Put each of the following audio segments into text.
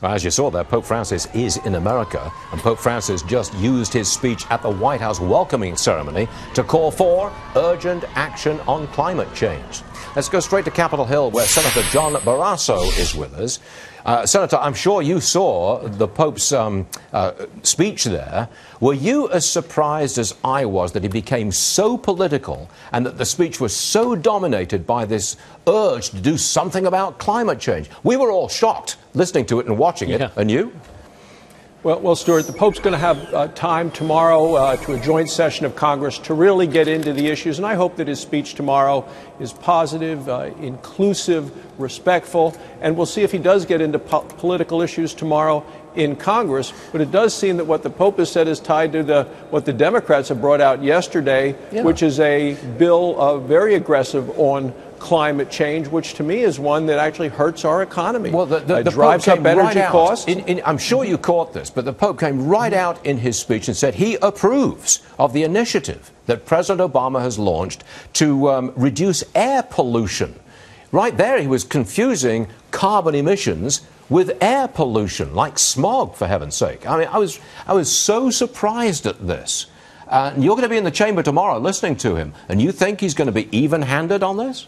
As you saw there, Pope Francis is in America, and Pope Francis just used his speech at the White House welcoming ceremony to call for urgent action on climate change. Let's go straight to Capitol Hill, where Senator John Barrasso is with us. Senator, I'm sure you saw the Pope's speech there. Were you as surprised as I was that he became so political and that the speech was so dominated by this urge to do something about climate change? We were all shocked listening to it and watching it. And you? Well, Stuart, the Pope's going to have time tomorrow to a joint session of Congress to really get into the issues, and I hope that his speech tomorrow is positive, inclusive, respectful, and we'll see if he does get into political issues tomorrow in Congress. But it does seem that what the Pope has said is tied to what the Democrats have brought out yesterday, which is a bill very aggressive on climate change, which to me is one that actually hurts our economy. Well, the drives up energy costs. I'm sure you caught this, but the Pope came right out in his speech and said he approves of the initiative that President Obama has launched to reduce air pollution. Right there, he was confusing carbon emissions with air pollution, like smog, for heaven's sake. I mean, I was so surprised at this. You're going to be in the chamber tomorrow listening to him, and you think he's going to be even-handed on this?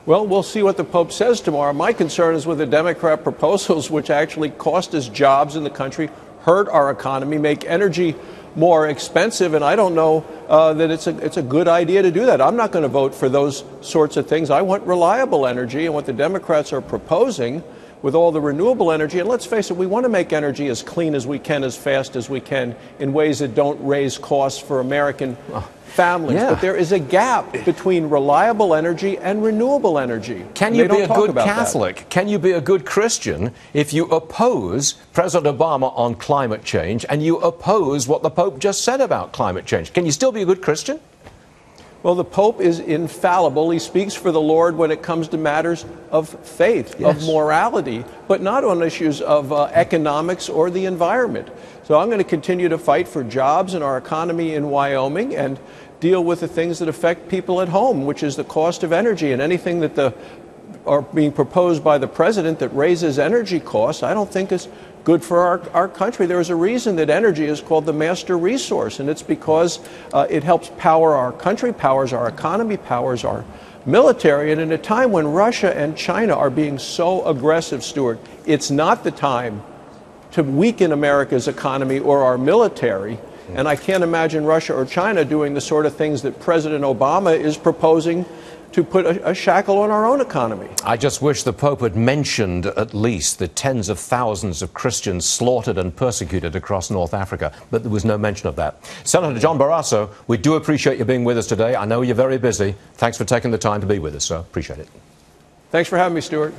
Well, we'll see what the Pope says tomorrow. My concern is with the Democrat proposals, which actually cost us jobs in the country, hurt our economy, make energy more expensive, and I don't know that it's a good idea to do that. I'm not going to vote for those sorts of things. I want reliable energy, and what the Democrats are proposing with all the renewable energy, and let's face it, we want to make energy as clean as we can, as fast as we can, in ways that don't raise costs for American families. But there is a gap between reliable energy and renewable energy. Can you be a good Catholic? Can you be a good Christian if you oppose President Obama on climate change and you oppose what the Pope just said about climate change? Can you still be a good Christian? Well, the Pope is infallible. He speaks for the Lord when it comes to matters of faith, of morality, but not on issues of economics or the environment. So I'm going to continue to fight for jobs in our economy in Wyoming and deal with the things that affect people at home, which is the cost of energy, and anything that are being proposed by the president that raises energy costs, I don't think is good for our country. There is a reason that energy is called the master resource, and it's because it helps power our country, powers our economy, powers our military. And in a time when Russia and China are being so aggressive, Stuart, it's not the time to weaken America's economy or our military. And I can't imagine Russia or China doing the sort of things that President Obama is proposing to put a shackle on our own economy. I just wish the Pope had mentioned at least the tens of thousands of Christians slaughtered and persecuted across North Africa, but there was no mention of that. Senator John Barrasso, we do appreciate you being with us today. I know you're very busy. Thanks for taking the time to be with us, sir. Appreciate it. Thanks for having me, Stuart.